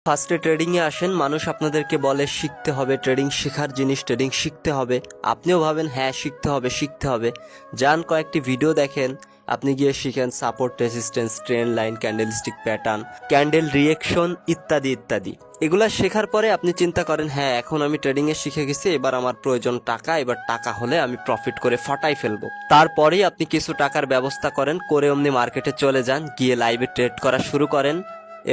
ফার্স্টে ট্রেডিংয়ে আসেন, মানুষ আপনাদেরকে বলে শিখতে হবে, ট্রেডিং শেখার জিনিস, ট্রেডিং শিখতে হবে। আপনিও ভাবেন হ্যাঁ শিখতে হবে। যান কয়েকটি ভিডিও দেখেন, আপনি গিয়ে শিখেন support, resistance, trend line, candlestick pattern, candle reaction ইত্যাদি ইত্যাদি। এগুলা শেখার পরে আপনি চিন্তা করেন হ্যাঁ এখন আমি ট্রেডিংয়ে শিখে গেছি, এবার আমার প্রয়োজন টাকা, এবার টাকা হলে আমি প্রফিট করে ফাটাই ফেলবো। তারপরেই আপনি কিছু টাকার ব্যবস্থা করেন, করে অমনি মার্কেটে চলে যান, গিয়ে লাইভে ট্রেড করা শুরু করেন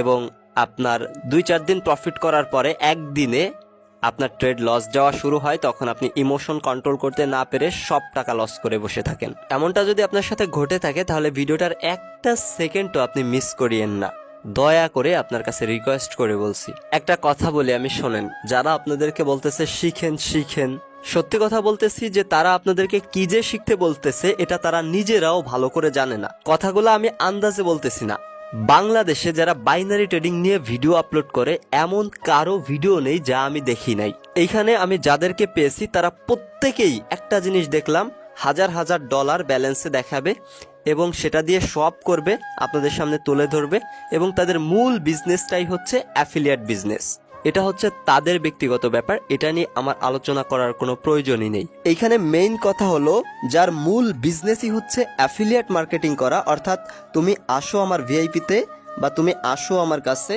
এবং আপনার 2-4 দিন প্রফিট করার পরে একদিনে আপনার ট্রেড লস যাওয়া শুরু হয়, তখন আপনি ইমোশন কন্ট্রোল করতে না পেরে সব টাকা লস করে বসে থাকেন। এমনটা যদি আপনার সাথে ঘটে থাকে তাহলে ভিডিওটার একটা সেকেন্ডও আপনি মিস করিয়েন না। দয়া করে আপনার কাছে রিকোয়েস্ট করে বলছি, একটা কথা বলি আমি, শোনেন। যারা আপনাদেরকে বলতেছে শিখেন শিখেন, সত্যি কথা বলতেছি যে তারা আপনাদেরকে কি যে শিখতে বলতেছে এটা তারা নিজেরাও ভালো করে জানে না। কথাগুলো আমি আন্দাজে বলতেছি না। বাংলাদেশে যারা বাইনারি ট্রেডিং নিয়ে ভিডিও আপলোড করে এমন কারো ভিডিও নেই যা আমি দেখি নাই। এইখানে আমি যাদেরকে পেয়েছি তারা প্রত্যেকেই একটা জিনিস দেখলাম, হাজার হাজার ডলার ব্যালেন্সে দেখাবে এবং সেটা দিয়ে শপ করবে, আপনাদের সামনে তুলে ধরবে এবং তাদের মূল বিজনেসটাই হচ্ছে অ্যাফিলিয়েট বিজনেস। এটা হচ্ছে তাদের ব্যক্তিগত ব্যাপার, এটা নিয়ে আমার আলোচনা করার কোনো প্রয়োজনই নেই। এইখানে মেইন কথা হলো যার মূল বিজনেসই হচ্ছে অ্যাফিলিয়েট মার্কেটিং করা, অর্থাৎ তুমি আসো আমার ভিআইপিতে বা তুমি আসো আমার কাছে,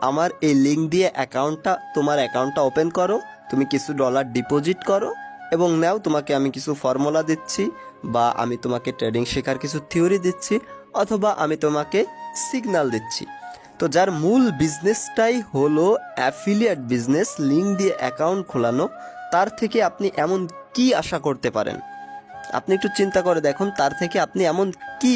আমার এই লিঙ্ক দিয়ে তোমার অ্যাকাউন্টটা ওপেন করো, তুমি কিছু ডলার ডিপোজিট করো এবং নাও, তোমাকে আমি কিছু ফর্মুলা দিচ্ছি বা আমি তোমাকে ট্রেডিং শেখার কিছু থিওরি দিচ্ছি অথবা আমি তোমাকে সিগন্যাল দিচ্ছি। তো যার মূল বিজনেসটাই হলো অ্যাফিলিয়েট বিজনেস, লিঙ্ক দিয়ে অ্যাকাউন্ট খোলানো, তার থেকে আপনি এমন কি আশা করতে পারেন? আপনি একটু চিন্তা করে দেখুন, তার থেকে আপনি এমন কি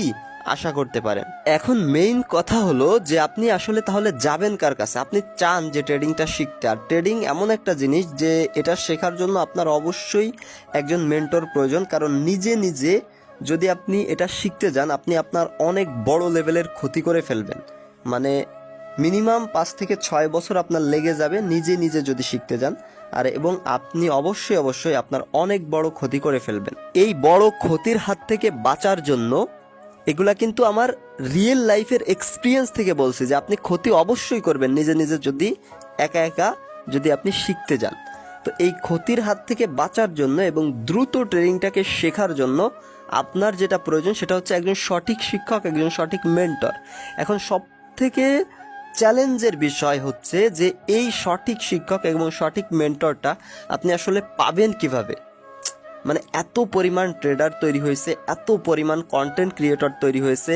আশা করতে পারেন? এখন মেইন কথা হলো যে আপনি আসলে তাহলে যাবেন কার কাছে? আপনি চান যে ট্রেডিংটা শিখতে, আর ট্রেডিং এমন একটা জিনিস যে এটা শেখার জন্য আপনার অবশ্যই একজন মেন্টর প্রয়োজন, কারণ নিজে নিজে যদি আপনি এটা শিখতে যান আপনি আপনার অনেক বড় লেভেলের ক্ষতি করে ফেলবেন। মানে মিনিমাম 5 থেকে 6 বছর আপনার লেগে যাবে নিজে নিজে যদি শিখতে যান, আর এবং আপনি অবশ্যই আপনার অনেক বড় ক্ষতি করে ফেলবেন। এই বড় ক্ষতির হাত থেকে বাঁচার জন্য, এগুলা কিন্তু আমার রিয়েল লাইফের এক্সপিরিয়েন্স থেকে বলছি যে আপনি ক্ষতি অবশ্যই করবেন নিজে নিজে যদি একা যদি আপনি শিখতে যান। তো এই ক্ষতির হাত থেকে বাঁচার জন্য এবং দ্রুত ট্রেনিংটাকে শেখার জন্য আপনার যেটা প্রয়োজন সেটা হচ্ছে একজন সঠিক শিক্ষক, একজন সঠিক মেন্টর। এখন সব থেকে চ্যালেঞ্জের বিষয় হচ্ছে যে এই সঠিক শিক্ষক এবং সঠিক মেন্টরটা আপনি আসলে পাবেন কিভাবে? মানে এত পরিমাণ ট্রেডার তৈরি হয়েছে, এত পরিমাণ কন্টেন্ট ক্রিয়েটর তৈরি হয়েছে,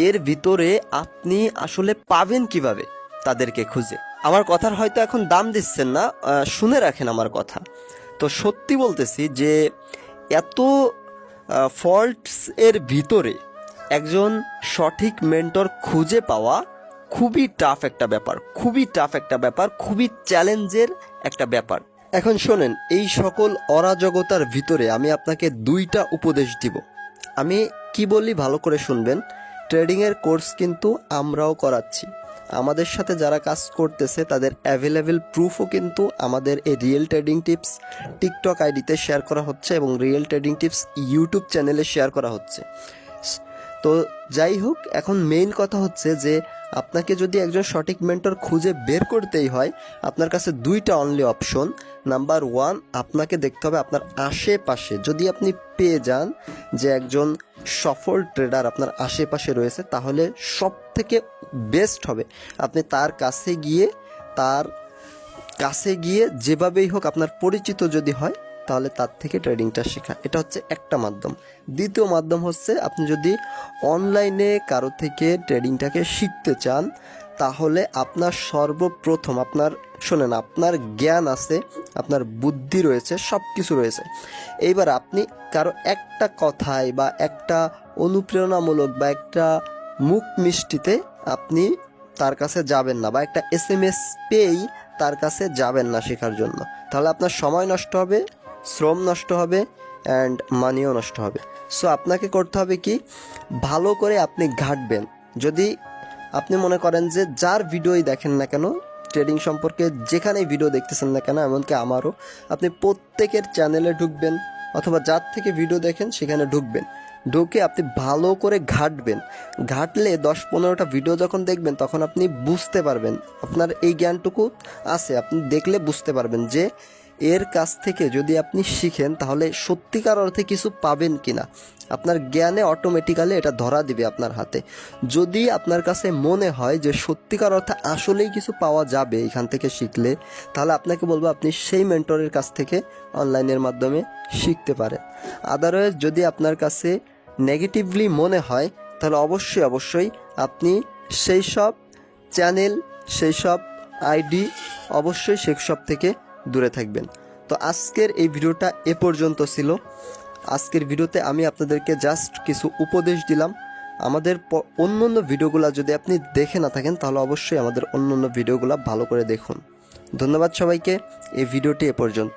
এর ভিতরে আপনি আসলে পাবেন কিভাবে তাদেরকে খুঁজে? আমার কথার হয়তো এখন দাম দিচ্ছেন না, শুনে রাখেন আমার কথা। তো সত্যি বলতেছি যে এত ফল্টস এর ভিতরে একজন সঠিক মেন্টর খুঁজে পাওয়া খুবই টাফ একটা ব্যাপার, খুবই চ্যালেঞ্জের একটা ব্যাপার। এখন শোনেন, এই সকল অরাজকতার ভিতরে আমি আপনাকে 2টা উপদেশ দিব। আমি কি বলি ভালো করে শুনবেন। ট্রেডিংয়ের কোর্স কিন্তু আমরাও করাচ্ছি, আমাদের সাথে যারা কাজ করতেছে তাদের অ্যাভেলেবেল প্রুফও কিন্তু আমাদের এই রিয়েল ট্রেডিং টিপস টিকটক আইডিতে শেয়ার করা হচ্ছে এবং রিয়েল ট্রেডিং টিপস ইউটিউব চ্যানেলে শেয়ার করা হচ্ছে। তো যাই হোক, এখন মেইন কথা হচ্ছে যে আপনাকে যদি একজন সঠিক মেন্টর খুঁজে বের করতেই হয়, আপনার কাছে 2টা অনলি অপশন। নাম্বার 1, আপনাকে দেখতে হবে আপনার আশেপাশে যদি আপনি পেয়ে যান যে একজন সফল ট্রেডার আপনার আশেপাশে রয়েছে, তাহলে সব থেকে বেস্ট হবে আপনি তার কাছে গিয়ে যেভাবেই হোক আপনার পরিচিত যদি হয় তাহলে তার থেকে ট্রেডিংটা শেখা। এটা হচ্ছে একটা মাধ্যম। দ্বিতীয় মাধ্যম হচ্ছে আপনি যদি অনলাইনে কারো থেকে ট্রেডিংটাকে শিখতে চান, তাহলে আপনার সর্বপ্রথম আপনার জ্ঞান আছে, আপনার বুদ্ধি রয়েছে, সব কিছু রয়েছে। এইবার আপনি কারো একটা কথায় বা একটা অনুপ্রেরণামূলক বা একটা মুখ মিষ্টিতে আপনি তার কাছে যাবেন না, বা একটা SMS পেয়েই তার কাছে যাবেন না শেখার জন্য। তাহলে আপনার সময় নষ্ট হবে, শ্রম নষ্ট হবে অ্যান্ড মানিও নষ্ট হবে। সো আপনাকে করতে হবে কি, ভালো করে আপনি ঘাঁটবেন। যদি আপনি মনে করেন যে যার ভিডিওই দেখেন না কেন ট্রেডিং সম্পর্কে, যেখানেই ভিডিও দেখতেছেন না কেন, এমনকি আমারও, আপনি প্রত্যেকের চ্যানেলে ঢুকবেন অথবা যার থেকে ভিডিও দেখেন সেখানে ঢুকবেন, ঢুকে আপনি ভালো করে ঘাঁটবেন। ঘাঁটলে 10-15টা ভিডিও যখন দেখবেন তখন আপনি বুঝতে পারবেন, আপনার এই জ্ঞানটুকু আছে, আপনি দেখলে বুঝতে পারবেন যে এর কাছ থেকে যদি আপনি শিখেন তাহলে সত্যিকার অর্থে কিছু পাবেন কিনা। আপনার জ্ঞানে অটোমেটিক্যালি এটা ধরা দিবে আপনার হাতে। যদি আপনার কাছে মনে হয় যে সত্যিকার অর্থে আসলেই কিছু পাওয়া যাবে এখান থেকে শিখলে, তাহলে আপনাকে বলবো আপনি সেই মেন্টরের কাছ থেকে অনলাইনের মাধ্যমে শিখতে পারেন। আদারওয়াইজ যদি আপনার কাছে নেগেটিভলি মনে হয় তাহলে অবশ্যই আপনি সেই সব চ্যানেল, সেই সব আইডি অবশ্যই সেসব থেকে দূরে থাকবেন। তো আজকের এই ভিডিওটা এ পর্যন্ত ছিল। আজকের ভিডিওতে আমি আপনাদেরকে জাস্ট কিছু উপদেশ দিলাম। আমাদের অন্য ভিডিওগুলো যদি আপনি দেখে না থাকেন তাহলে অবশ্যই আমাদের অন্য ভিডিওগুলো ভালো করে দেখুন। ধন্যবাদ সবাইকে। এই ভিডিওটি এ পর্যন্ত।